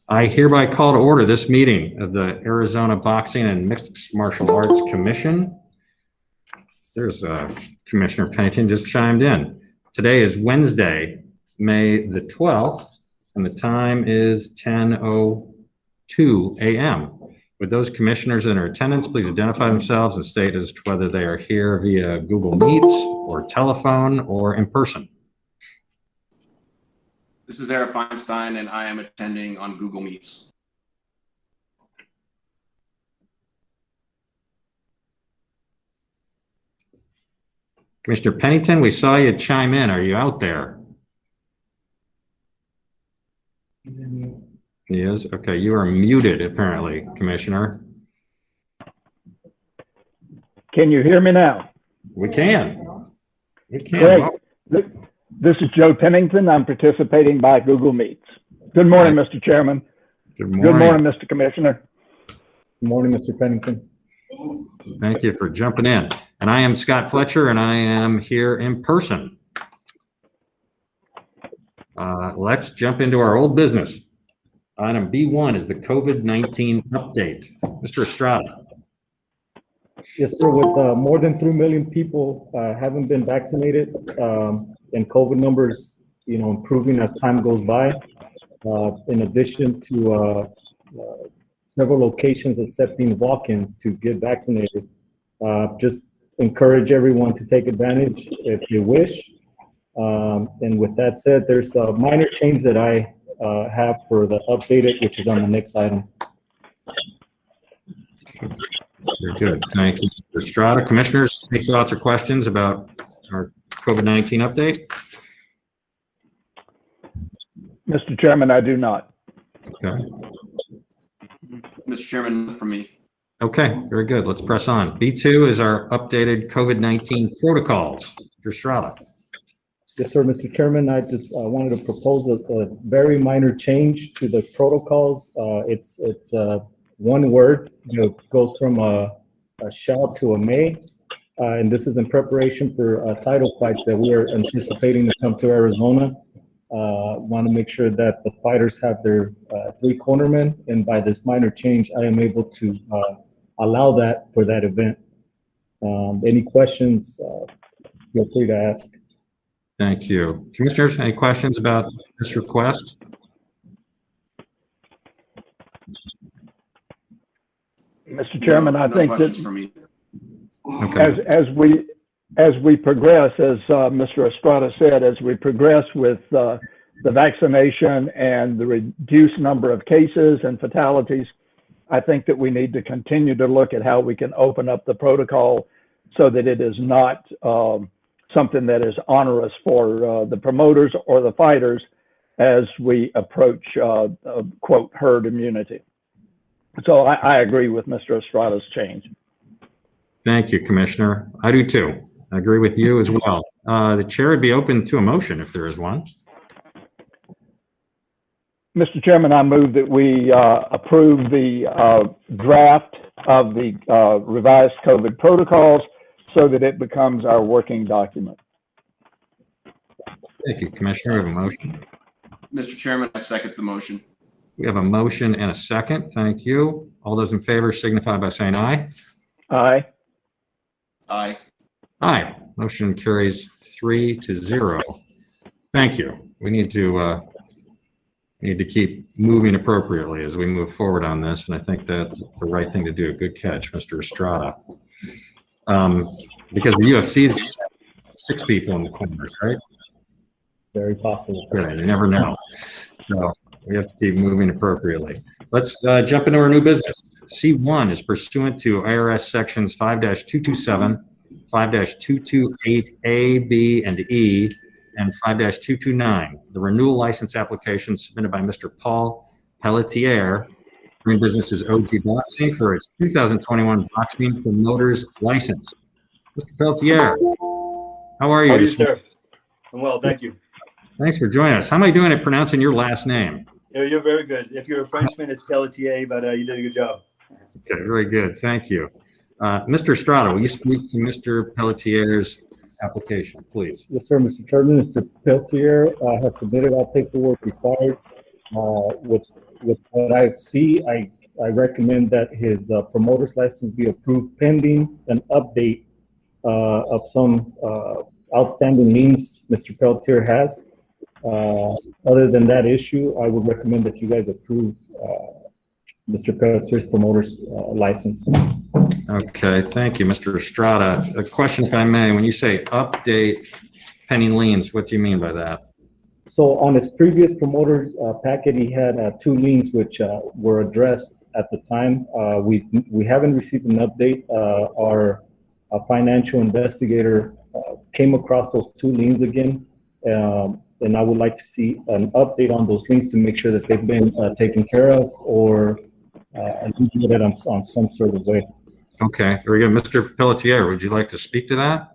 I hereby call to order this meeting of the Arizona Boxing and Mixed Martial Arts Commission. There's Commissioner Pennington just chimed in. Today is Wednesday, May the 12th, and the time is 10:02 a.m. Would those commissioners in attendance please identify themselves and state as to whether they are here via Google Meets or telephone or in person? This is Eric Feinstein, and I am attending on Google Meets. Commissioner Pennington, we saw you chime in. Are you out there? He is? Okay, you are muted apparently, Commissioner. Can you hear me now? We can. We can. Great. This is Joe Pennington. I'm participating by Google Meets. Good morning, Mr. Chairman. Good morning. Good morning, Mr. Commissioner. Good morning, Mr. Pennington. Thank you for jumping in. And I am Scott Fletcher, and I am here in person. Let's jump into our old business. Item B1 is the COVID-19 update. Mr. Estrada. Yes, sir. With more than 3 million people having been vaccinated and COVID numbers, improving as time goes by, in addition to several locations accepting walk-ins to get vaccinated, just encourage everyone to take advantage if you wish. And with that said, there's a minor change that I have for the updated, which is on the next item. Very good. Thank you, Mr. Estrada. Commissioners, any thoughts or questions about our COVID-19 update? Mr. Chairman, I do not. Okay. Mr. Chairman, for me. Okay, very good. Let's press on. B2 is our updated COVID-19 protocols. Mr. Estrada. Yes, sir, Mr. Chairman. I just wanted to propose a very minor change to the protocols. It's one word, goes from a shall to a may. And this is in preparation for title fights that we are anticipating to come to Arizona. Want to make sure that the fighters have their 3 cornermen, and by this minor change, I am able to allow that for that event. Any questions, feel free to ask. Thank you. Commissioners, any questions about this request? Mr. Chairman, I think that for me. Okay. as we progress, as Mr. Estrada said, as we progress with the vaccination and the reduced number of cases and fatalities, I think that we need to continue to look at how we can open up the protocol so that it is not something that is onerous for the promoters or the fighters as we approach, quote, herd immunity. So I agree with Mr. Estrada's change. Thank you, Commissioner. I do too. I agree with you as well. The chair would be open to a motion if there is one. Mr. Chairman, I move that we approve the draft of the revised COVID protocols so that it becomes our working document. Thank you, Commissioner. We have a motion. Mr. Chairman, I second the motion. We have a motion and a second. Thank you. All those in favor signify by saying aye. Aye. Aye. Aye. Motion carries 3-0. Thank you. We need to keep moving appropriately as we move forward on this, and I think that's the right thing to do. Good catch, Mr. Estrada. Because the UFC is 6 people in the corners, right? Very possible. Yeah, you never know. So we have to keep moving appropriately. Let's jump into our new business. C1 is pursuant to IRS sections 5-227, 5-228A, B, and E, and 5-229. The renewal license application submitted by Mr. Paul Pelletier, doing business as OG Boxing, for its 2021 Boxing Promoters License. Mr. Pelletier, how are you? How are you, sir? I'm well, thank you. Thanks for joining us. How am I doing at pronouncing your last name? You're very good. If you're a Frenchman, it's Pelletier, but you did a good job. Okay, very good. Thank you. Mr. Estrada, will you speak to Mr. Pelletier's application, please? Yes, sir, Mr. Chairman. Mr. Pelletier has submitted all paperwork required, which with what I see, I recommend that his promoter's license be approved pending an update of some outstanding liens Mr. Pelletier has. Other than that issue, I would recommend that you guys approve Mr. Pelletier's promoter's license. Okay, thank you, Mr. Estrada. A question, if I may, when you say update pending liens, what do you mean by that? So on his previous promoter's packet, he had 2 liens which were addressed at the time. We haven't received an update. Our financial investigator came across those 2 liens again, and I would like to see an update on those liens to make sure that they've been taken care of or alleviated on some sort of way. Okay, very good. Mr. Pelletier, would you like to speak to that?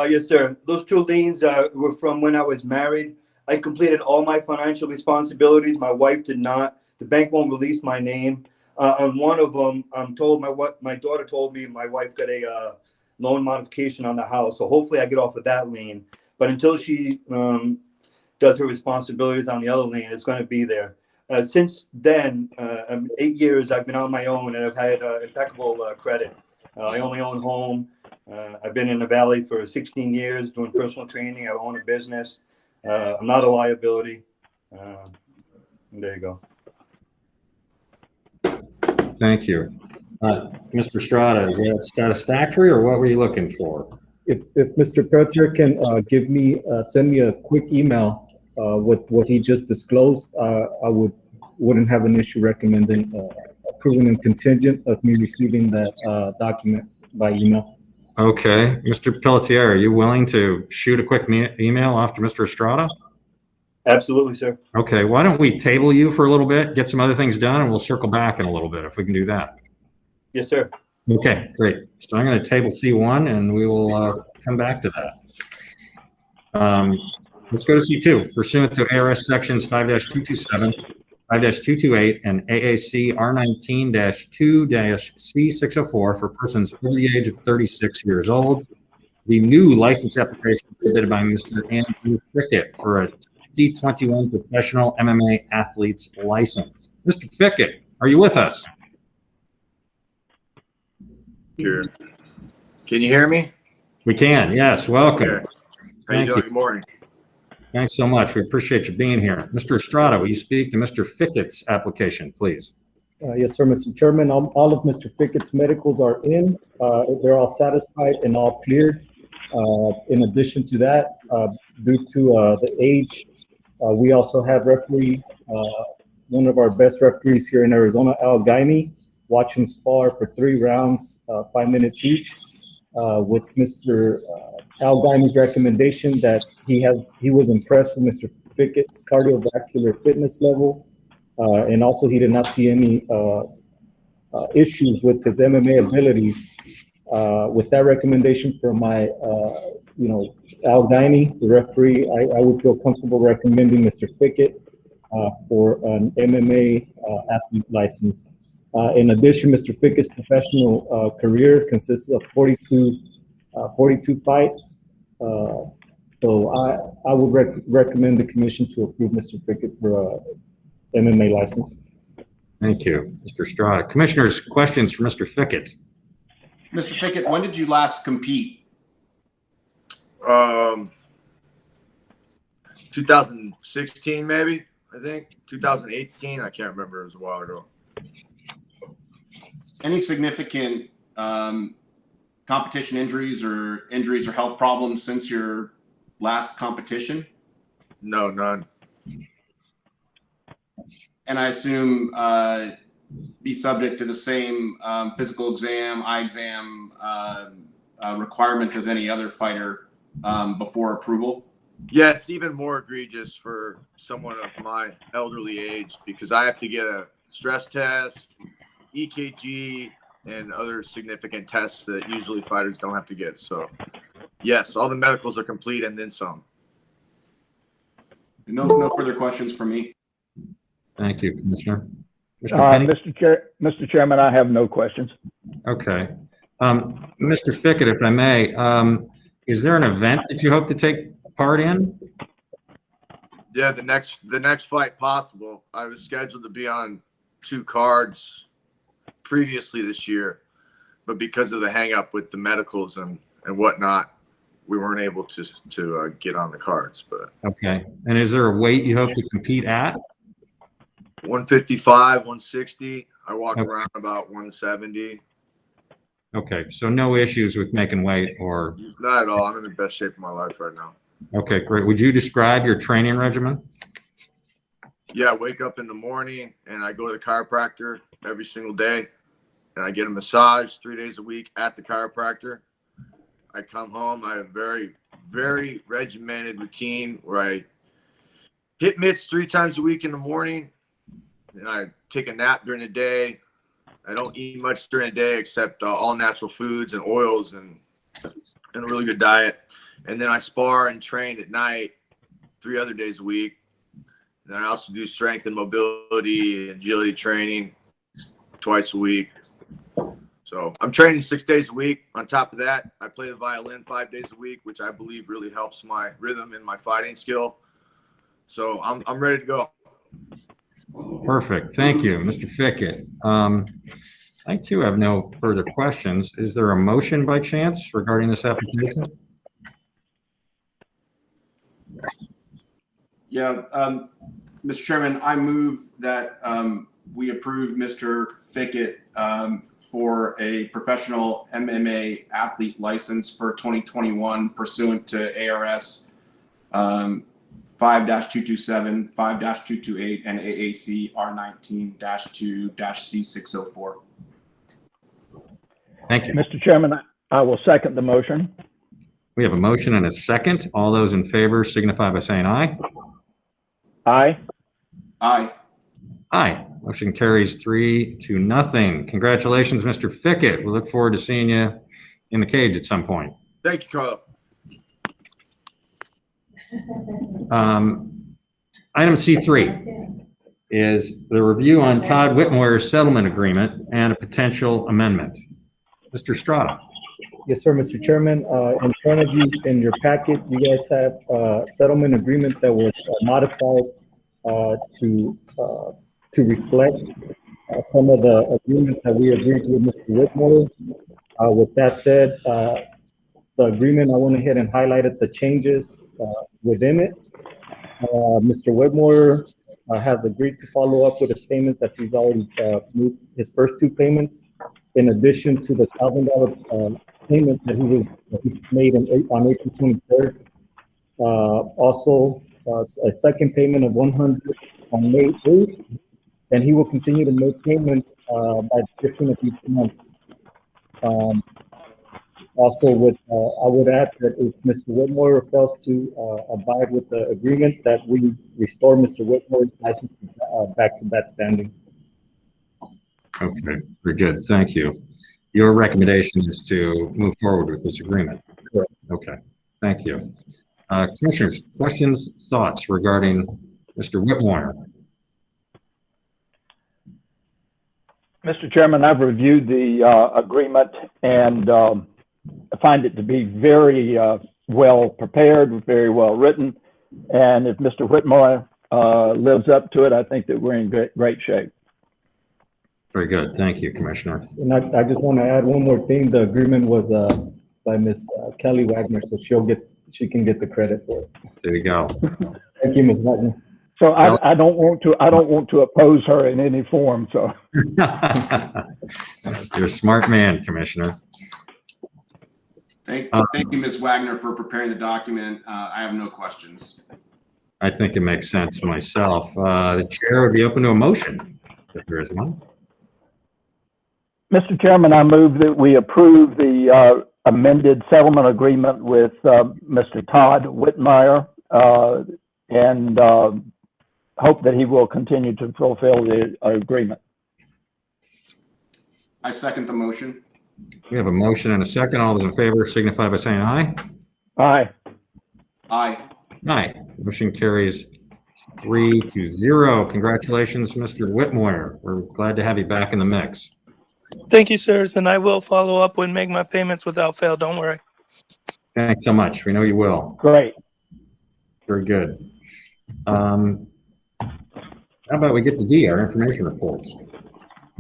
Yes, sir. Those 2 liens were from when I was married. I completed all my financial responsibilities. My wife did not. The bank won't release my name. On one of them, I'm told my daughter told me my wife got a loan modification on the house. So hopefully I get off of that lien. But until she does her responsibilities on the other lien, it's going to be there. Since then, 8 years, I've been on my own and I've had impeccable credit. I only own home. I've been in the Valley for 16 years doing personal training. I own a business. I'm not a liability. There you go. Thank you. Mr. Estrada, is that satisfactory or what were you looking for? If Mr. Pelletier can send me a quick email with what he just disclosed, I wouldn't have an issue recommending approving him contingent of me receiving that document by email. Okay, Mr. Pelletier, are you willing to shoot a quick email off to Mr. Estrada? Absolutely, sir. Okay, why don't we table you for a little bit, get some other things done, and we'll circle back in a little bit if we can do that. Yes, sir. Okay, great. So I'm going to table C1 and we will come back to that. Let's go to C2. Pursuant to ARS sections 5-227, 5-228, and AAC R19-2-C604 for persons under the age of 36 years old, the new license application submitted by Mr. Andrew Fickett for a 2021 professional MMA athlete's license. Mr. Fickett, are you with us? Sure. Can you hear me? We can, yes. Welcome. Okay. How you doing? Good morning. Thanks so much. We appreciate you being here. Mr. Estrada, will you speak to Mr. Fickett's application, please? Yes, sir, Mr. Chairman. All of Mr. Fickett's medicals are in. They're all satisfied and all cleared. In addition to that, due to the age, we also have referee, one of our best referees here in Arizona, Al Gaimi, watching spar for 3 rounds, 5 minutes each, with Mr. Al Gaimi's recommendation that he was impressed with Mr. Fickett's cardiovascular fitness level, and also he did not see any issues with his MMA abilities. With that recommendation from my, Al Gaimi, the referee, I would feel comfortable recommending Mr. Fickett for an MMA athlete license. In addition, Mr. Fickett's professional career consists of 42 fights. So I would recommend the commission to approve Mr. Fickett for a MMA license. Thank you, Mr. Estrada. Commissioners, questions for Mr. Fickett? Mr. Fickett, when did you last compete? 2016, maybe, I think. 2018, I can't remember. It was a while ago. Any significant competition injuries or health problems since your last competition? No, none. And I assume be subject to the same physical exam, eye exam requirements as any other fighter before approval? Yeah, it's even more egregious for someone of my elderly age because I have to get a stress test, EKG, and other significant tests that usually fighters don't have to get. So, yes, all the medicals are complete and then some. No further questions from me. Thank you, Commissioner. Mr. Chairman, I have no questions. Okay. Mr. Fickett, if I may, is there an event that you hope to take part in? Yeah, the next fight possible. I was scheduled to be on 2 cards previously this year, but because of the hang up with the medicals and whatnot, we weren't able to get on the cards. But Okay. And is there a weight you hope to compete at? 155, 160. I walk Okay. around about 170. Okay. So no issues with making weight or? Not at all. I'm in the best shape of my life right now. Okay, great. Would you describe your training regimen? Yeah, I wake up in the morning and I go to the chiropractor every single day, and I get a massage 3 days a week at the chiropractor. I come home. I have a very, very regimented routine where I hit mitts 3 times a week in the morning, and I take a nap during the day. I don't eat much during the day except all natural foods and oils and a really good diet. And then I spar and train at night 3 other days a week. Then I also do strength and mobility and agility training twice a week. So I'm training 6 days a week. On top of that, I play the violin 5 days a week, which I believe really helps my rhythm and my fighting skill. So I'm ready to go. Perfect. Thank you, Mr. Fickett. I too have no further questions. Is there a motion by chance regarding this application? Yeah, Mr. Chairman, I move that we approve Mr. Fickett for a professional MMA athlete license for 2021 pursuant to ARS 5-227, 5-228, and AAC R19-2-C604. Thank you. Mr. Chairman, I will second the motion. We have a motion and a second. All those in favor signify by saying aye. Aye. Aye. Aye. Motion carries 3-0. Congratulations, Mr. Fickett. We look forward to seeing you in the cage at some point. Thank you, Carl. Item C3 is the review on Todd Whitmore's settlement agreement and a potential amendment. Mr. Strada. Yes, sir, Mr. Chairman. In front of you in your packet, you guys have a settlement agreement that was modified to reflect some of the agreements that we agreed with Mr. Whitmore. With that said, the agreement, I went ahead and highlighted the changes within it. Mr. Whitmore has agreed to follow up with his payments as he's already moved his first 2 payments, in addition to the $1,000 payment that he made on April 23rd. Also, a second payment of $100 on May 8th, and he will continue to make payment by the 15th of each month. Also, I would add that if Mr. Whitmore fails to abide with the agreement, that we restore Mr. Whitmore's license back to that standing. Okay, very good. Thank you. Your recommendation is to move forward with this agreement. Correct. Okay, thank you. Commissioners, questions, thoughts regarding Mr. Whitmore? Mr. Chairman, I've reviewed the agreement and I find it to be very well prepared, very well written. And if Mr. Whitmore lives up to it, I think that we're in great shape. Very good. Thank you, Commissioner. And I just want to add one more thing. The agreement was by Ms. Kelly Wagner, so she can get the credit for it. There you go. Thank you, Ms. Wagner. So I don't want to oppose her in any form. So You're a smart man, Commissioner. Thank you, Ms. Wagner, for preparing the document. I have no questions. I think it makes sense myself. The chair would be open to a motion if there is one. Mr. Chairman, I move that we approve the amended settlement agreement with Mr. Todd Whitmire and hope that he will continue to fulfill the agreement. I second the motion. We have a motion and a second. All those in favor signify by saying aye. Aye. Aye. Aye. Motion carries 3-0. Congratulations, Mr. Whitmore. We're glad to have you back in the mix. Thank you, sirs, and I will follow up and make my payments without fail. Don't worry. Thanks so much. We know you will. Great. Very good. How about we get to D, our information reports.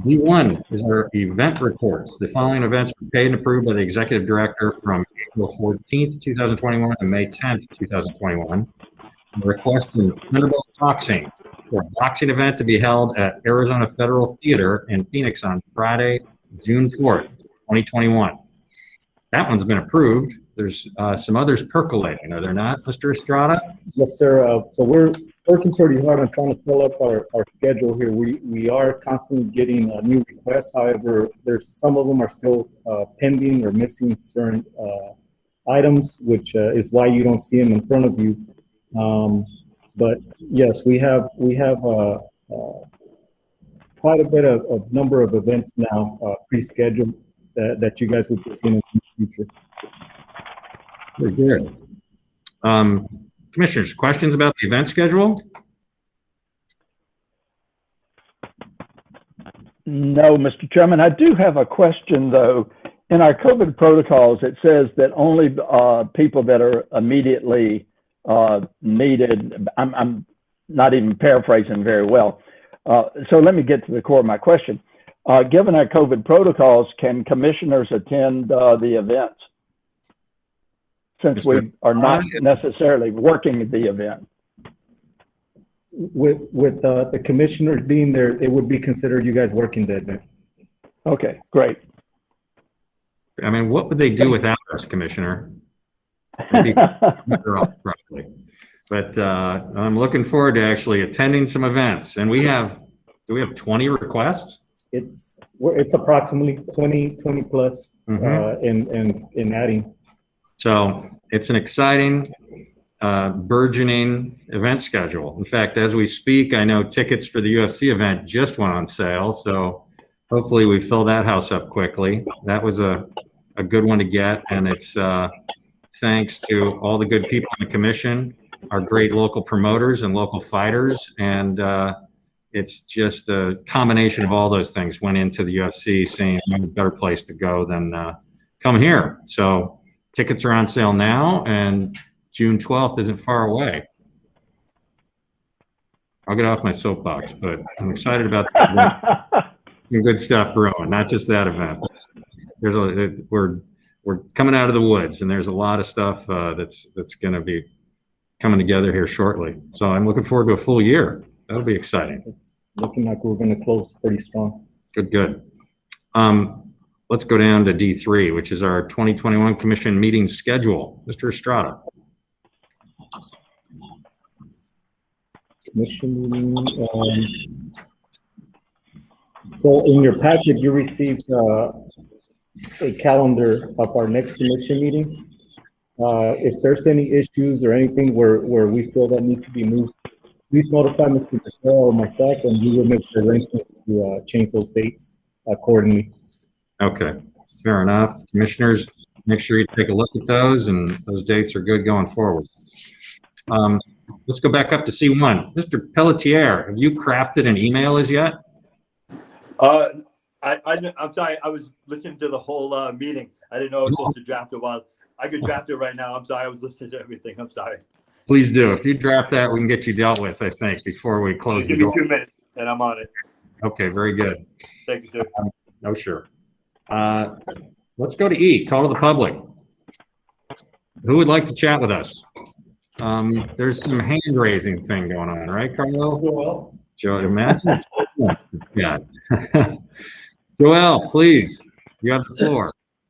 D1 is our event reports. The following events were paid and approved by the executive director from April 14th, 2021 and May 10th, 2021. The request from Thunderbolt Boxing for a boxing event to be held at Arizona Federal Theater in Phoenix on Friday, June 4th, 2021. That one's been approved. There's some others percolating, are there not, Mr. Estrada? Yes, sir. So we're working pretty hard on trying to fill up our schedule here. We are constantly getting new requests. However, there's some of them are still pending or missing certain items, which is why you don't see them in front of you. But yes, we have quite a bit of number of events now pre-scheduled that you guys will be seeing in the future. Very good. Commissioners, questions about the event schedule? No, Mr. Chairman. I do have a question, though. In our COVID protocols, it says that only people that are immediately needed, I'm not even paraphrasing very well. So let me get to the core of my question. Given our COVID protocols, can commissioners attend the events? Since we are not necessarily working the event. With the commissioners being there, it would be considered you guys working the event. Okay, great. I mean, what would they do without us, Commissioner? But I'm looking forward to actually attending some events. And do we have 20 requests? It's approximately 20 plus in adding. So it's an exciting, burgeoning event schedule. In fact, as we speak, I know tickets for the UFC event just went on sale. So hopefully we fill that house up quickly. That was a good one to get. And it's thanks to all the good people in the commission, our great local promoters and local fighters. And it's just a combination of all those things went into the UFC saying no better place to go than come here. So tickets are on sale now, and June 12th isn't far away. I'll get off my soapbox, but I'm excited about some good stuff brewing, not just that event. We're coming out of the woods, and there's a lot of stuff that's going to be coming together here shortly. So I'm looking forward to a full year. That'll be exciting. It's looking like we're going to close pretty strong. Good. Let's go down to D3, which is our 2021 Commission meeting schedule. Mr. Estrada. Commission meeting. So in your packet, you received a calendar of our next commission meetings. If there's any issues or anything where we feel that needs to be moved, please notify Mr. Casella or myself, and we will make the arrangements to change those dates accordingly. Okay, fair enough. Commissioners, make sure you take a look at those, and those dates are good going forward. Let's go back up to C1. Mr. Pelletier, have you crafted an email as yet? I'm sorry. I was listening to the whole meeting. I didn't know I was supposed to draft it while I could draft it right now. I'm sorry. I was listening to everything. I'm sorry. Please do. If you draft that, we can get you dealt with, I think, before we close the door. Give me 2 minutes, and I'm on it. Okay, very good. Thank you, sir. Oh, sure. Let's go to E, call to the public. Who would like to chat with us? There's some hand-raising thing going on, right, Carlo? Joe, imagine. Yeah. Joel, please, you have the floor.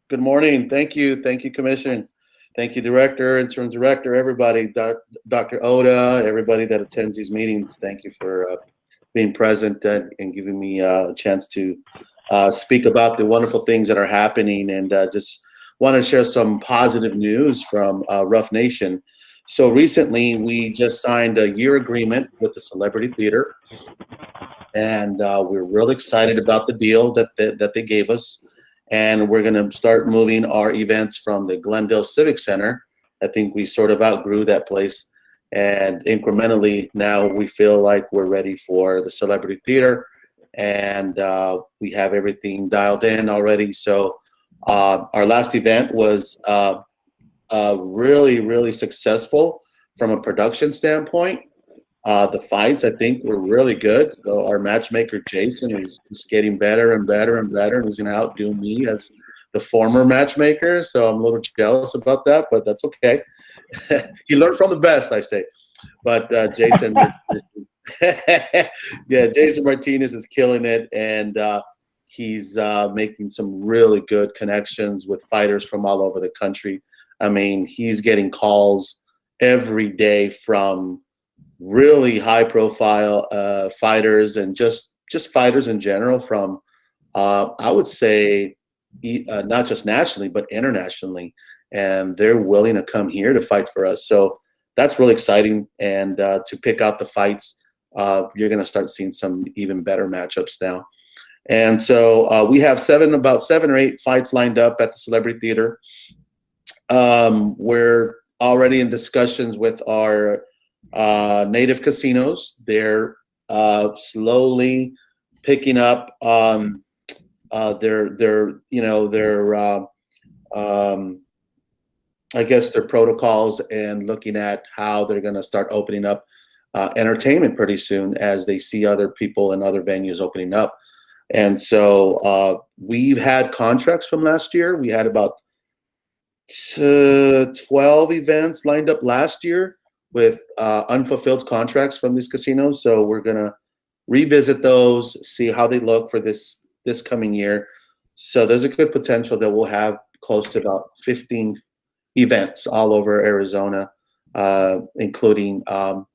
Good morning. Thank you. Thank you, Commission. Thank you, Director, Interim Director, everybody, Dr. Oda, everybody that attends these meetings. Thank you for being present and giving me a chance to speak about the wonderful things that are happening, and just want to share some positive news from Rough Nation. So recently, we just signed a year agreement with the Celebrity Theater, and we're real excited about the deal that they gave us. And we're going to start moving our events from the Glendale Civic Center. I think we sort of outgrew that place, and incrementally now we feel like we're ready for the Celebrity Theater, and we have everything dialed in already. So our last event was really, really successful from a production standpoint. The fights, I think, were really good. So our matchmaker, Jason, is just getting better and better and better, and he's going to outdo me as the former matchmaker. So I'm a little jealous about that, but that's okay. He learned from the best, I say. But Jason, yeah, Jason Martinez is killing it, and he's making some really good connections with fighters from all over the country. I mean, he's getting calls every day from really high-profile fighters and just fighters in general from, I would say, not just nationally but internationally, and they're willing to come here to fight for us. So that's really exciting. And to pick out the fights, you're going to start seeing some even better matchups now. And so we have about seven or eight fights lined up at the Celebrity Theater. We're already in discussions with our native casinos. They're slowly picking up I guess their protocols and looking at how they're going to start opening up entertainment pretty soon as they see other people and other venues opening up. And so we've had contracts from last year. We had about 12 events lined up last year with unfulfilled contracts from these casinos. So we're going to revisit those, see how they look for this coming year. So there's a good potential that we'll have close to about 15 events all over Arizona, including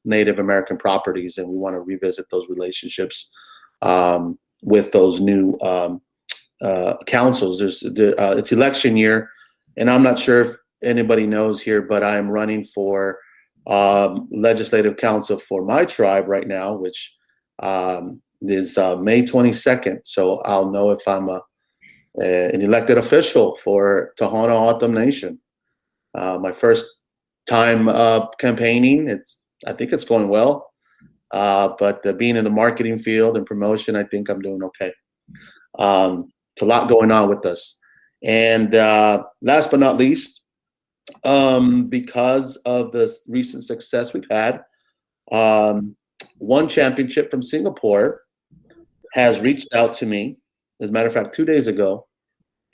Native American properties. And we want to revisit those relationships with those new councils. It's election year, and I'm not sure if anybody knows here, but I'm running for legislative council for my tribe right now, which is May 22nd. So I'll know if I'm an elected official for Tohono O'odham Nation. My first time campaigning. I think it's going well. But being in the marketing field and promotion, I think I'm doing okay. It's a lot going on with us. And last but not least, because of the recent success we've had, One Championship from Singapore has reached out to me, as a matter of fact, 2 days ago,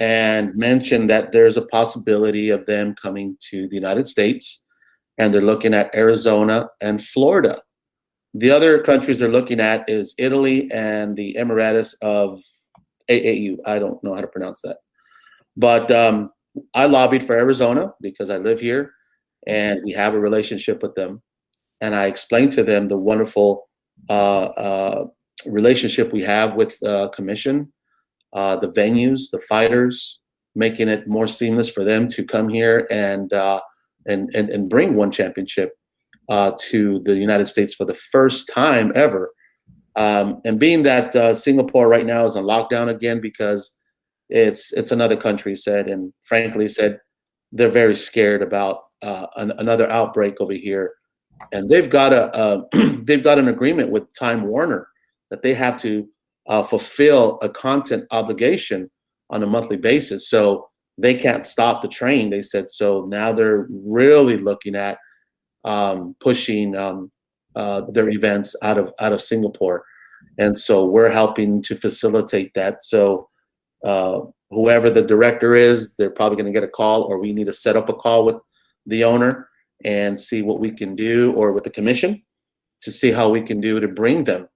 and mentioned that there's a possibility of them coming to the United States, and they're looking at Arizona and Florida. The other countries they're looking at is Italy and the Emirates of AAU. I don't know how to pronounce that. But I lobbied for Arizona because I live here and we have a relationship with them. And I explained to them the wonderful relationship we have with the commission, the venues, the fighters, making it more seamless for them to come here and bring One Championship to the United States for the first time ever. And being that Singapore right now is on lockdown again because it's another country, said, and frankly said they're very scared about another outbreak over here, and they've got an agreement with Time Warner that they have to fulfill a content obligation on a monthly basis, so they can't stop the train. They said so now they're really looking at pushing their events out of Singapore, and so we're helping to facilitate that. So whoever the director is, they're probably going to get a call, or we need to set up a call with the owner and see what we can do, or with the commission to see how we can do to bring them.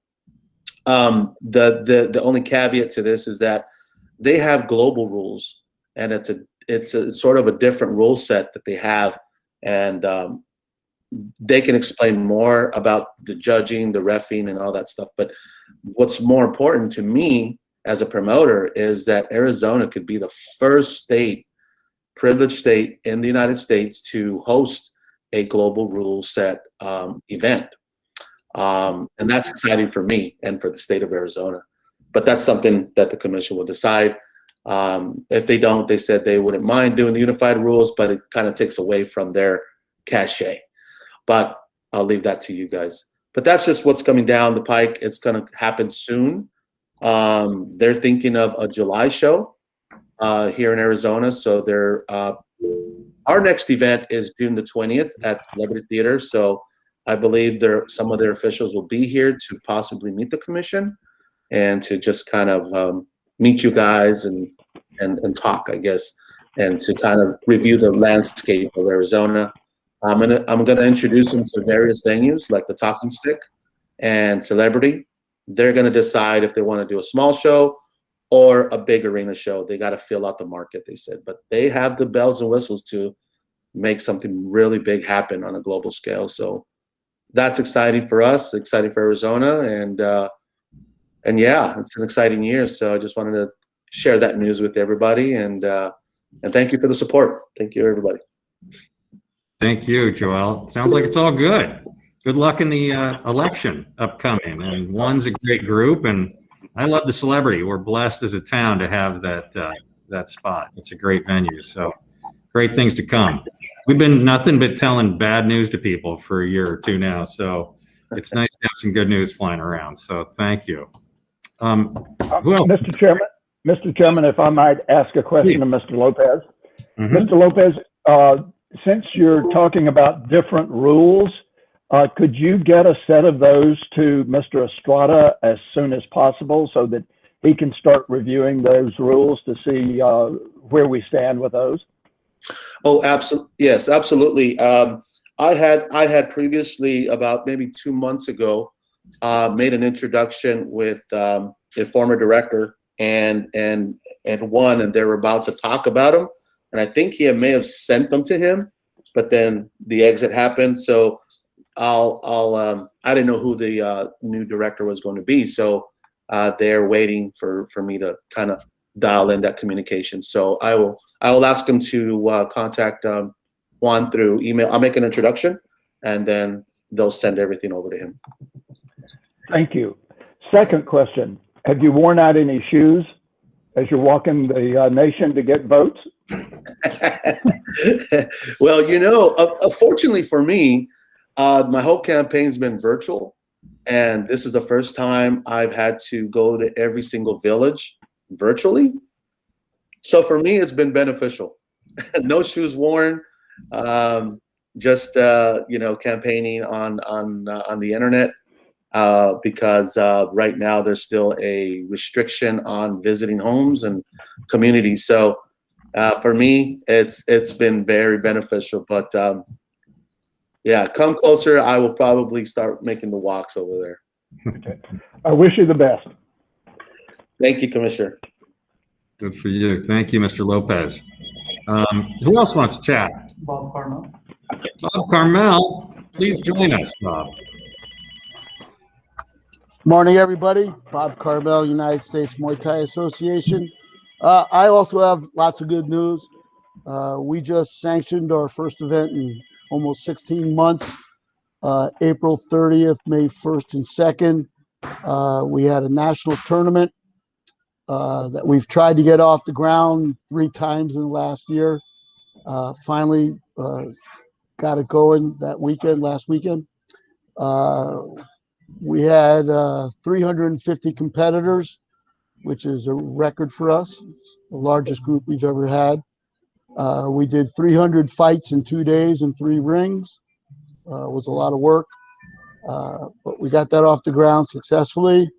The only caveat to this is that they have global rules, and it's a sort of a different rule set that they have, and they can explain more about the judging, the reffing, and all that stuff. But what's more important to me as a promoter is that Arizona could be the first state, privileged state in the United States to host a global rule set event. And that's exciting for me and for the state of Arizona. But that's something that the commission will decide. If they don't, they said they wouldn't mind doing the unified rules, but it kind of takes away from their cachet. But I'll leave that to you guys. But that's just what's coming down the pike. It's going to happen soon. They're thinking of a July show here in Arizona. So our next event is June the 20th at Celebrity Theater. So I believe some of their officials will be here to possibly meet the commission and to just kind of meet you guys and talk, I guess, and to kind of review the landscape of Arizona. I'm gonna introduce them to various venues like the Talking Stick and Celebrity. They're gonna decide if they want to do a small show or a big arena show. They got to fill out the market, they said, but they have the bells and whistles to make something really big happen on a global scale. So that's exciting for us, exciting for Arizona, and yeah, it's an exciting year. So I just wanted to share that news with everybody, and thank you for the support. Thank you, everybody. Thank you, Joel. Sounds like it's all good. Good luck in the election upcoming. And one's a great group, and I love the Celebrity. We're blessed as a town to have that spot. It's a great venue. So great things to come. We've been nothing but telling bad news to people for a year or two now. So it's nice to have some good news flying around. So thank you. Who else? Mr. Chairman, if I might ask a question to Mr. Lopez. Mm-hmm. Mr. Lopez, since you're talking about different rules, could you get a set of those to Mr. Estrada as soon as possible so that he can start reviewing those rules to see where we stand with those? Oh, absolutely. Yes, absolutely. I had previously, about maybe 2 months ago, made an introduction with a former director and one, and they were about to talk about him. And I think he may have sent them to him, but then the exit happened. So I didn't know who the new director was going to be. So they're waiting for me to kind of dial in that communication. So I will ask him to contact Juan through email. I'll make an introduction, and then they'll send everything over to him. Thank you. Second question: have you worn out any shoes as you're walking the nation to get votes? Well, fortunately for me, my whole campaign's been virtual, and this is the first time I've had to go to every single village virtually. So for me, it's been beneficial. No shoes worn, just campaigning on the internet, because right now there's still a restriction on visiting homes and communities. So for me, it's been very beneficial. But yeah, come closer. I will probably start making the walks over there. Okay. I wish you the best. Thank you, Commissioner. Good for you. Thank you, Mr. Lopez. Who else wants to chat? Bob Carmel. Bob Carmel, please join us, Bob. Morning, everybody. Bob Carmel, United States Muay Thai Association. I also have lots of good news. We just sanctioned our first event in almost 16 months. April 30th, May 1st and 2nd. We had a national tournament that we've tried to get off the ground 3 times in the last year. Finally got it going last weekend. We had 350 competitors, which is a record for us, the largest group we've ever had. We did 300 fights in 2 days in 3 rings. It was a lot of work, but we got that off the ground successfully,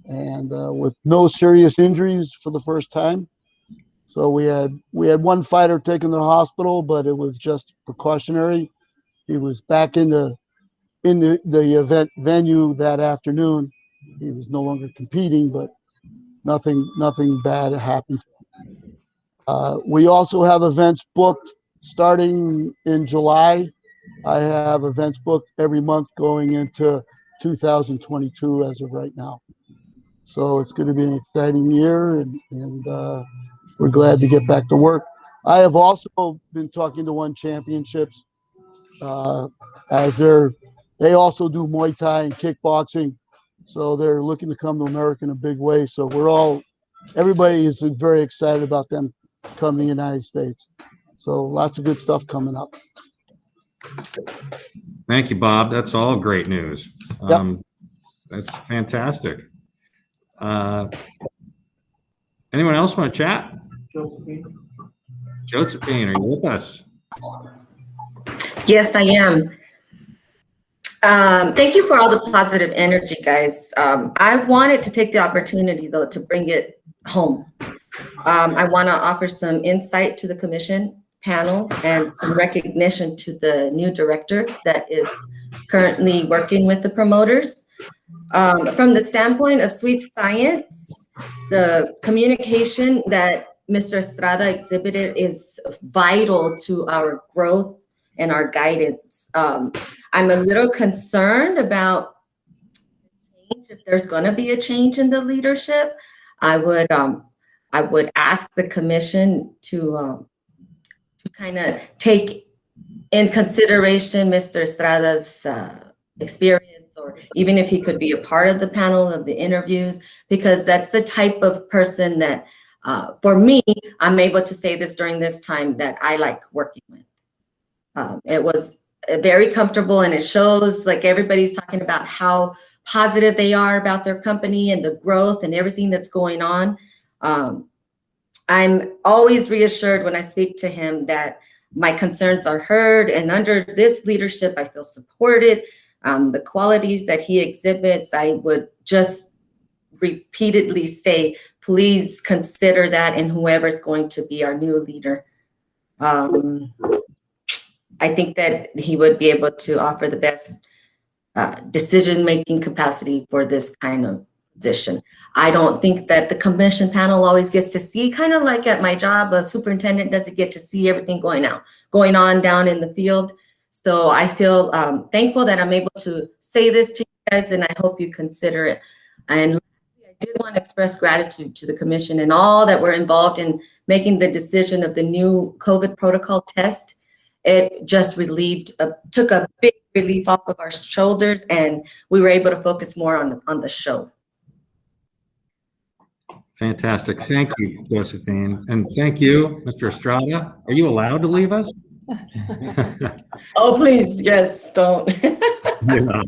and with no serious injuries for the first time. So we had one fighter taken to the hospital, but it was just precautionary. He was back in the event venue that afternoon. He was no longer competing, but nothing bad happened. We also have events booked starting in July. I have events booked every month going into 2022 as of right now. So it's going to be an exciting year, and we're glad to get back to work. I have also been talking to One Championships, as they also do Muay Thai and kickboxing, so they're looking to come to America in a big way. So everybody is very excited about them coming to the United States. So lots of good stuff coming up. Thank you, Bob. That's all great news. Yep. That's fantastic. Anyone else want to chat? Josephine, are you with us? Yes, I am. Thank you for all the positive energy, guys. I wanted to take the opportunity, though, to bring it home. I want to offer some insight to the commission panel and some recognition to the new director that is currently working with the promoters. From the standpoint of sweet science, the communication that Mr. Estrada exhibited is vital to our growth and our guidance. I'm a little concerned about change. If there's going to be a change in the leadership, I would ask the commission to kind of take in consideration Mr. Estrada's experience, or even if he could be a part of the panel of the interviews, because that's the type of person that, for me, I'm able to say this during this time, that I like working with. It was very comfortable, and it shows, like, everybody's talking about how positive they are about their company and the growth and everything that's going on. I'm always reassured when I speak to him that my concerns are heard, and under this leadership, I feel supported. The qualities that he exhibits, I would just repeatedly say, please consider that in whoever's going to be our new leader. I think that he would be able to offer the best decision-making capacity for this kind of position. I don't think that the commission panel always gets to see, kind of like at my job, a superintendent doesn't get to see everything going on down in the field. So I feel thankful that I'm able to say this to you guys, and I hope you consider it. And I did want to express gratitude to the commission and all that were involved in making the decision of the new COVID protocol test. It just took a big relief off of our shoulders, and we were able to focus more on the show. Fantastic. Thank you, Josephine. And thank you, Mr. Estrada. Are you allowed to leave us? Oh, please, yes, don't. Yeah.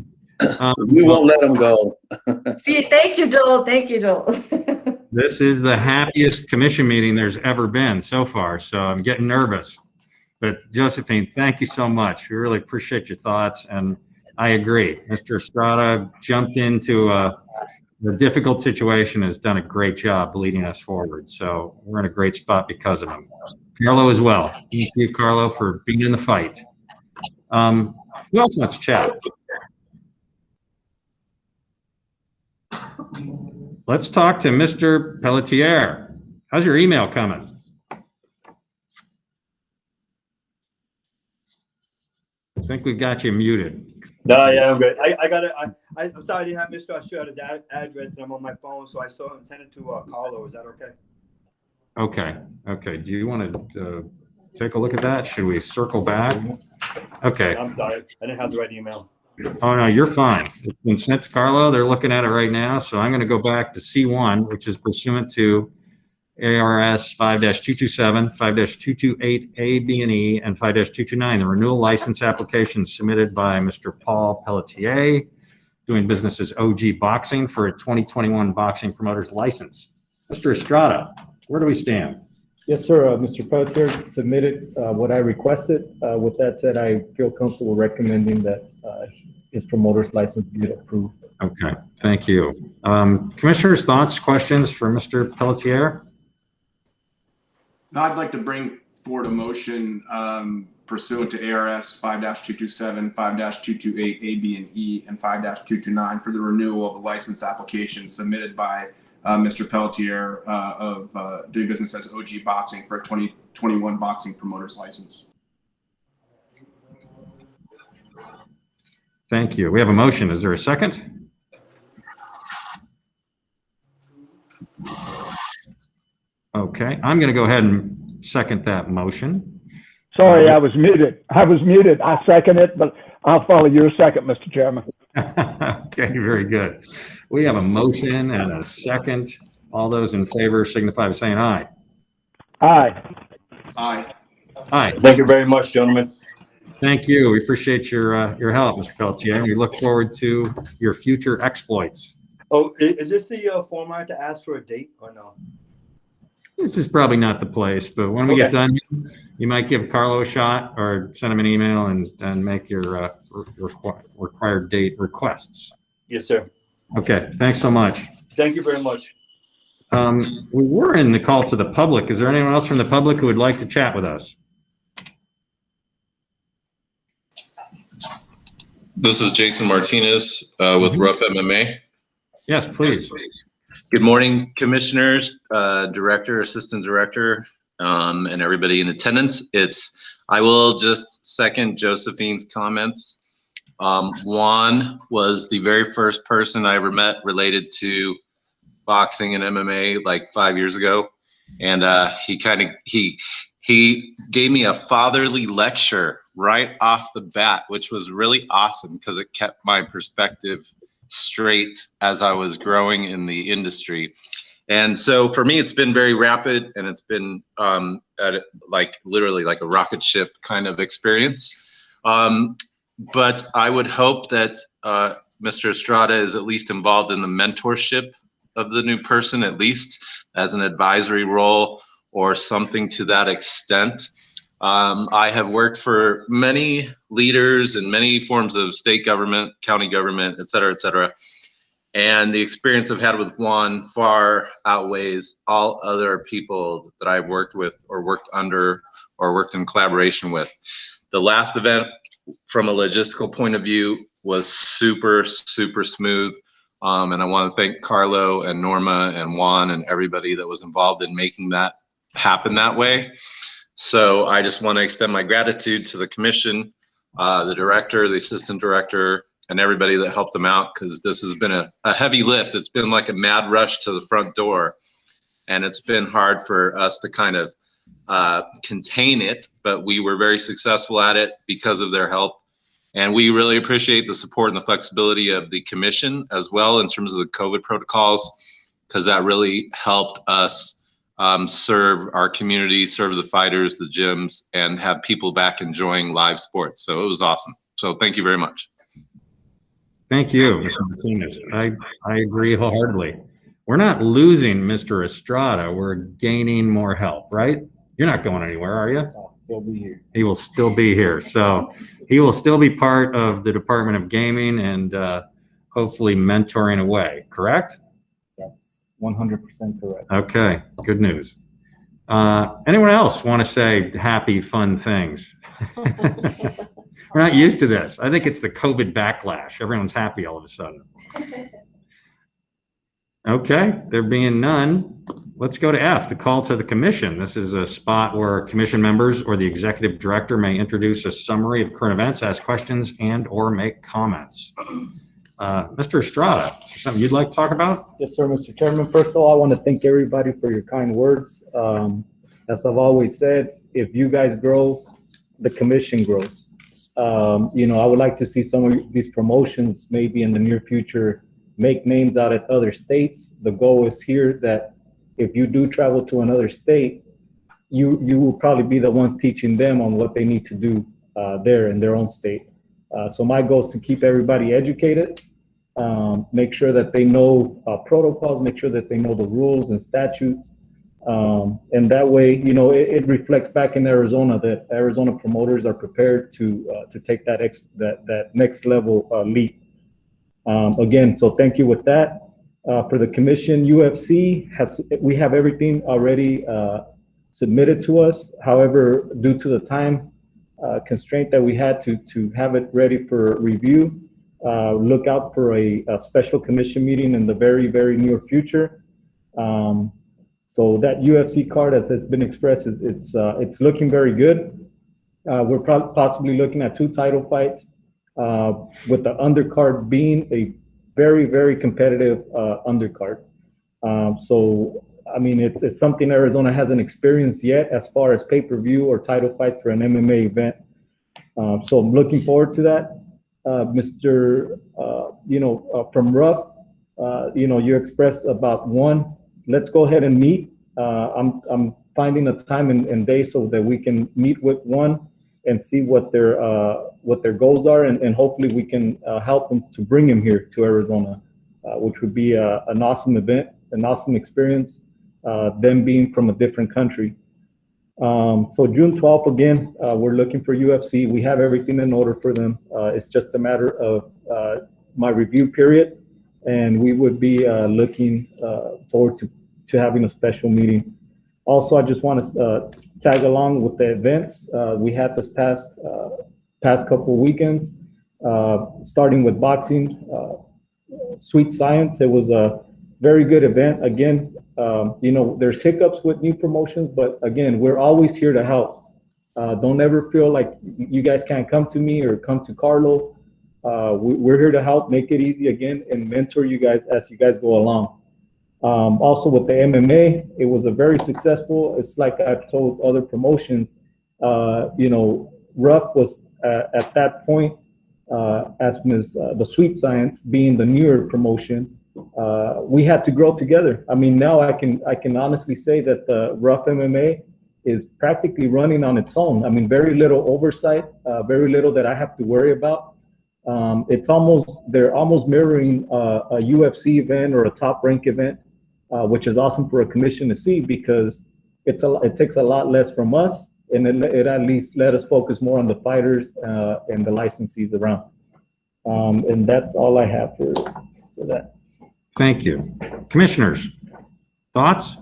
We won't let him go. See, thank you, Joel. Thank you, Joel. This is the happiest commission meeting there's ever been so far, so I'm getting nervous. But Josephine, thank you so much. We really appreciate your thoughts, and I agree. Mr. Estrada jumped into the difficult situation, has done a great job leading us forward. So we're in a great spot because of him. Carlo as well. Thank you, Carlo, for being in the fight. Who else wants to chat? Let's talk to Mr. Pelletier. How's your email coming? I think we got you muted. No, yeah, I'm good. I got it. I'm sorry I didn't have Mr. Estrada's address, and I'm on my phone, so I saw him send it to Carlo. Is that okay? Okay. Okay. Do you want to take a look at that? Should we circle back? Okay. I'm sorry. I didn't have the right email. Oh, no, you're fine. It's been sent to Carlo. They're looking at it right now. So I'm going to go back to C1, which is pursuant to ARS 5-227, 5-228A, B, and E, and 5-229, the renewal license application submitted by Mr. Paul Pelletier, doing business as OG Boxing for a 2021 boxing promoter's license. Mr. Estrada, where do we stand? Yes, sir. Mr. Pelletier submitted what I requested. With that said, I feel comfortable recommending that his promoter's license be approved. Okay, thank you. Commissioners, thoughts, questions for Mr. Pelletier? Now I'd like to bring forward a motion pursuant to ARS 5-227, 5-228A, B, and E, and 5-229 for the renewal of the license application submitted by Mr. Pelletier of doing business as OG Boxing for a 2021 boxing promoter's license. Thank you. We have a motion. Is there a second? Okay, I'm going to go ahead and second that motion. Sorry, I was muted. I second it, but I'll follow your second, Mr. Chairman. Okay, very good. We have a motion and a second. All those in favor signify by saying aye. Aye. Aye. Aye. Thank you very much, gentlemen. Thank you. We appreciate your help, Mr. Pelletier, and we look forward to your future exploits. Oh, is this the format to ask for a date or no? This is probably not the place, but when we get done, you might give Carlo a shot or send him an email and make your required date requests. Yes, sir. Okay, thanks so much. Thank you very much. We were in the call to the public. Is there anyone else from the public who would like to chat with us? This is Jason Martinez with Rough MMA. Yes, please. Good morning, commissioners, director, assistant director, and everybody in attendance. I will just second Josephine's comments. Juan was the very first person I ever met related to boxing and MMA like 5 years ago. And he gave me a fatherly lecture right off the bat, which was really awesome because it kept my perspective straight as I was growing in the industry. And so for me, it's been very rapid, and it's been literally like a rocket ship kind of experience. But I would hope that Mr. Estrada is at least involved in the mentorship of the new person, at least as an advisory role or something to that extent. I have worked for many leaders in many forms of state government, county government, et cetera, and the experience I've had with Juan far outweighs all other people that I've worked with or worked under or worked in collaboration with. The last event, from a logistical point of view, was super, super smooth. And I want to thank Carlo and Norma and Juan and everybody that was involved in making that happen that way. So I just want to extend my gratitude to the commission, the director, the assistant director, and everybody that helped them out, because this has been a heavy lift. It's been like a mad rush to the front door, and it's been hard for us to kind of contain it, but we were very successful at it because of their help. And we really appreciate the support and the flexibility of the commission as well in terms of the COVID protocols, because that really helped us serve our community, serve the fighters, the gyms, and have people back enjoying live sports. So it was awesome. So thank you very much. Thank you, Mr. Martinez. I agree wholeheartedly. We're not losing Mr. Estrada. We're gaining more help, right? You're not going anywhere, are you? I'll still be here. He will still be here. So he will still be part of the Department of Gaming and hopefully mentoring away, correct? That's 100% correct. Okay, good news. Anyone else want to say happy, fun things? We're not used to this. I think it's the COVID backlash. Everyone's happy all of a sudden. Okay, there being none, let's go to F, the call to the commission. This is a spot where commission members or the executive director may introduce a summary of current events, ask questions, and or make comments. Mr. Estrada, is there something you'd like to talk about? Yes, sir, Mr. Chairman. First of all, I want to thank everybody for your kind words. As I've always said, if you guys grow, the commission grows. I would like to see some of these promotions maybe in the near future make names out at other states. The goal is here that if you do travel to another state, you will probably be the ones teaching them on what they need to do there in their own state. So my goal is to keep everybody educated, make sure that they know protocols, make sure that they know the rules and statutes. And that way, it reflects back in Arizona that Arizona promoters are prepared to take that next level leap. Again, so thank you with that. For the commission, UFC we have everything already submitted to us. However, due to the time constraint that we had to have it ready for review, look out for a special commission meeting in the very, very near future. So that UFC card, as has been expressed, it's looking very good. We're possibly looking at 2 title fights, with the undercard being a very, very competitive undercard. So, I mean, it's something Arizona hasn't experienced yet as far as pay-per-view or title fights for an MMA event. So I'm looking forward to that. Mr. From Ruff, you expressed about one. Let's go ahead and meet. I'm finding a time and day so that we can meet with one and see what their goals are, and hopefully we can help them to bring him here to Arizona, which would be an awesome event, an awesome experience. them being from a different country. So June 12th, again, we're looking for UFC. We have everything in order for them. It's just a matter of my review period, and we would be looking forward to having a special meeting. Also, I just want to tag along with the events we had this past couple of weekends, starting with boxing, Sweet Science. It was a very good event. Again, there's hiccups with new promotions, but again, we're always here to help. Don't ever feel like you guys can't come to me or come to Carlo. We're here to help, make it easy again, and mentor you guys as you guys go along. Also with the MMA, it was a very successful. It's like I've told other promotions, Ruff was at that point, as the Sweet Science being the newer promotion. We had to grow together. I mean, now I can honestly say that the Ruff MMA is practically running on its own. I mean, very little oversight, very little that I have to worry about. They're almost mirroring a UFC event or a Top Rank event, which is awesome for a commission to see, because it takes a lot less from us, and it at least let us focus more on the fighters and the licensees around. And that's all I have for that. Thank you. Commissioners, thoughts?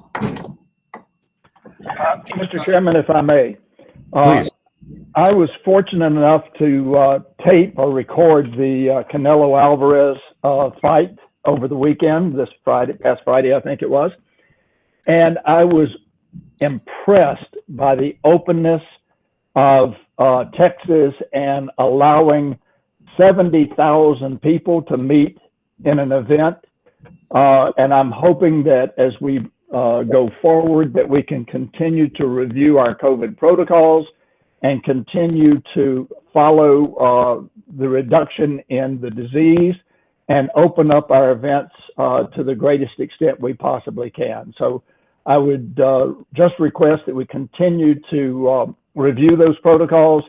Mr. Chairman, if I may. Please. I was fortunate enough to tape or record the Canelo Alvarez fight over the weekend, past Friday, I think it was. And I was impressed by the openness of Texas and allowing 70,000 people to meet in an event. And I'm hoping that as we go forward, that we can continue to review our COVID protocols and continue to follow the reduction in the disease and open up our events to the greatest extent we possibly can. So I would just request that we continue to review those protocols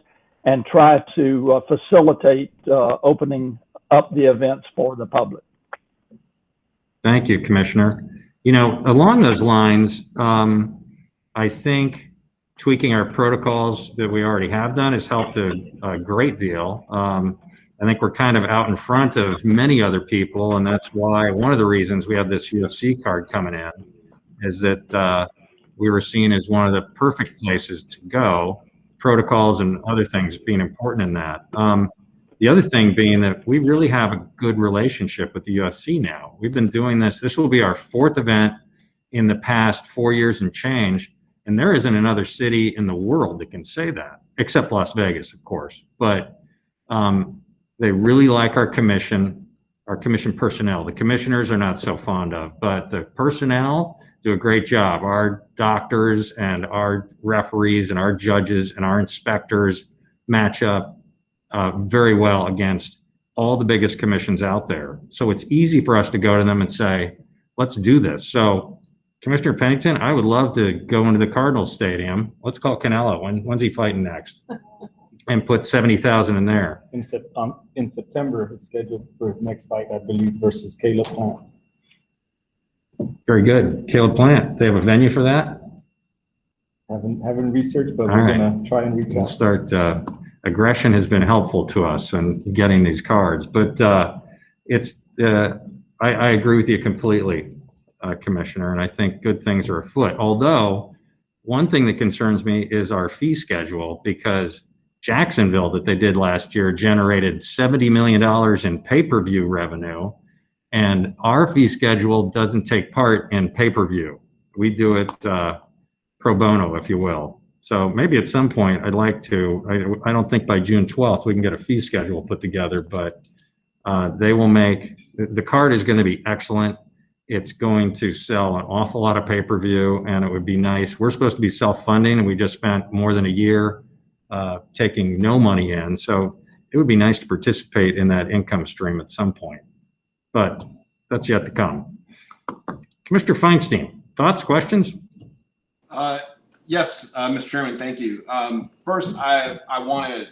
and try to facilitate opening up the events for the public. Thank you, Commissioner. Along those lines, I think tweaking our protocols that we already have done has helped a great deal. I think we're kind of out in front of many other people, and that's why one of the reasons we have this UFC card coming in is that we were seen as one of the perfect places to go, protocols and other things being important in that. The other thing being that we really have a good relationship with the UFC now. We've been doing this. This will be our 4th event in the past 4 years and change. And there isn't another city in the world that can say that, except Las Vegas, of course. But they really like our commission personnel. The commissioners are not so fond of, but the personnel do a great job. Our doctors and our referees and our judges and our inspectors match up very well against all the biggest commissions out there. So it's easy for us to go to them and say, let's do this. So Commissioner Pennington, I would love to go into the Cardinals Stadium. Let's call Canelo. When's he fighting next? And put 70,000 in there. In September, he's scheduled for his next fight, I believe, versus Caleb Plant. Very good. Caleb Plant. They have a venue for that? Haven't researched, but we're going to try and reach out. We'll start. Aggression has been helpful to us in getting these cards, but I agree with you completely, Commissioner, and I think good things are afoot. Although one thing that concerns me is our fee schedule, because Jacksonville that they did last year generated $70 million in pay-per-view revenue, and our fee schedule doesn't take part in pay-per-view. We do it pro bono, if you will. So maybe at some point I'd like to, I don't think by June 12th we can get a fee schedule put together, but they will the card is going to be excellent. It's going to sell an awful lot of pay-per-view, and it would be nice. We're supposed to be self-funding, and we just spent more than a year taking no money in. So it would be nice to participate in that income stream at some point, but that's yet to come. Commissioner Feinstein, thoughts, questions? Yes, Mr. Chairman, thank you. First, I want to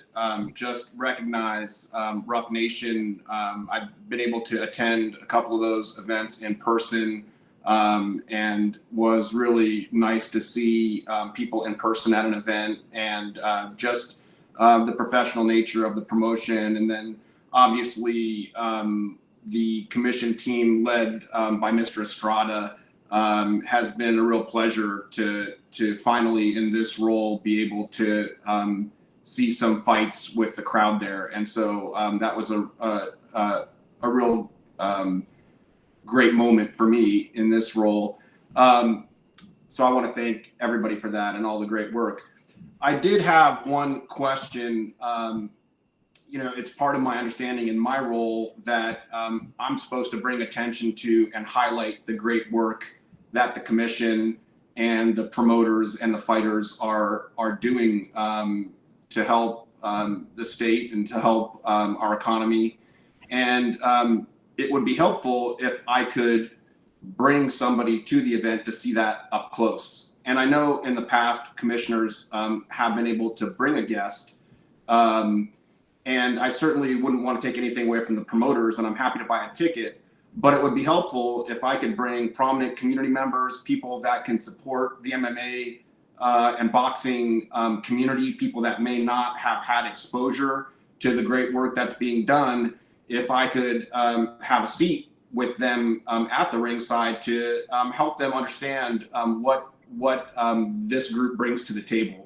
just recognize Rough Nation. I've been able to attend a couple of those events in person. and was really nice to see people in person at an event, and just the professional nature of the promotion. And then obviously the commission team led by Mr. Estrada has been a real pleasure to finally in this role be able to see some fights with the crowd there. And so that was a real great moment for me in this role. So I want to thank everybody for that and all the great work. I did have one question. You know, it's part of my understanding in my role that I'm supposed to bring attention to and highlight the great work that the commission and the promoters and the fighters are doing to help the state and to help our economy. And it would be helpful if I could bring somebody to the event to see that up close. And I know in the past commissioners have been able to bring a guest. And I certainly wouldn't want to take anything away from the promoters, and I'm happy to buy a ticket, but it would be helpful if I could bring prominent community members, people that can support the MMA and boxing community, people that may not have had exposure to the great work that's being done. If I could have a seat with them at the ringside to help them understand what this group brings to the table.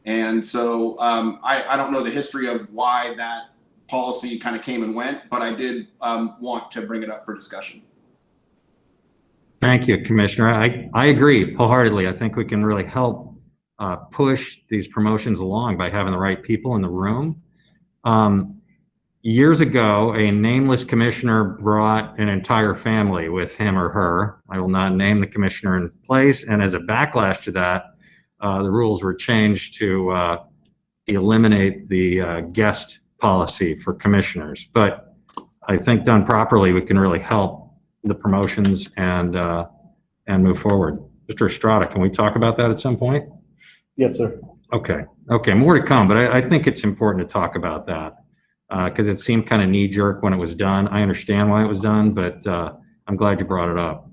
And so I don't know the history of why that policy kind of came and went, but I did want to bring it up for discussion. Thank you, Commissioner. I agree wholeheartedly. I think we can really help push these promotions along by having the right people in the room. Years ago, a nameless commissioner brought an entire family with him or her. I will not name the commissioner in place. And as a backlash to that, the rules were changed to eliminate the guest policy for commissioners. But I think done properly, we can really help the promotions and move forward. Mr. Estrada, can we talk about that at some point? Yes, sir. Okay. Okay. More to come, but I think it's important to talk about that because it seemed kind of knee jerk when it was done. I understand why it was done, but I'm glad you brought it up.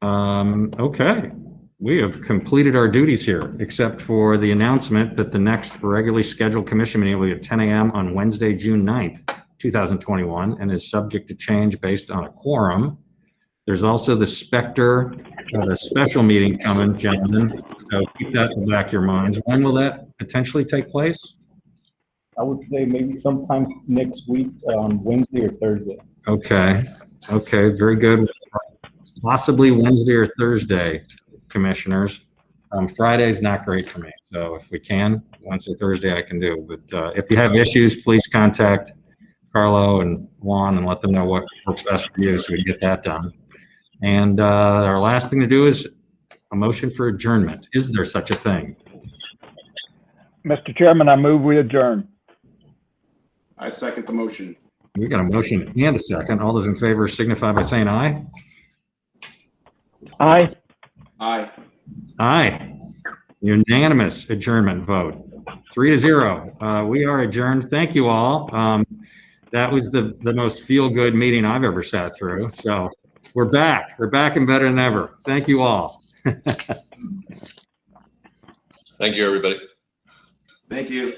Okay, we have completed our duties here, except for the announcement that the next regularly scheduled commission meeting will be at 10 a.m. on Wednesday, June 9th, 2021, and is subject to change based on a quorum. There's also the Spectre special meeting coming, gentlemen, so keep that in the back of your minds. When will that potentially take place? I would say maybe sometime next week on Wednesday or Thursday. Okay, okay, very good. Possibly Wednesday or Thursday, commissioners. Friday's not great for me, so if we can, Wednesday, Thursday I can do. But if you have issues, please contact Carlo and Juan and let them know what works best for you so we can get that done. And our last thing to do is a motion for adjournment. Is there such a thing? Mr. Chairman, I move we adjourn. I second the motion. We got a motion and a second. All those in favor signify by saying aye. Aye. Aye. Aye. Unanimous adjournment vote. 3-0. We are adjourned. Thank you all. That was the most feel-good meeting I've ever sat through. So we're back. We're back and better than ever. Thank you all. Thank you, everybody. Thank you.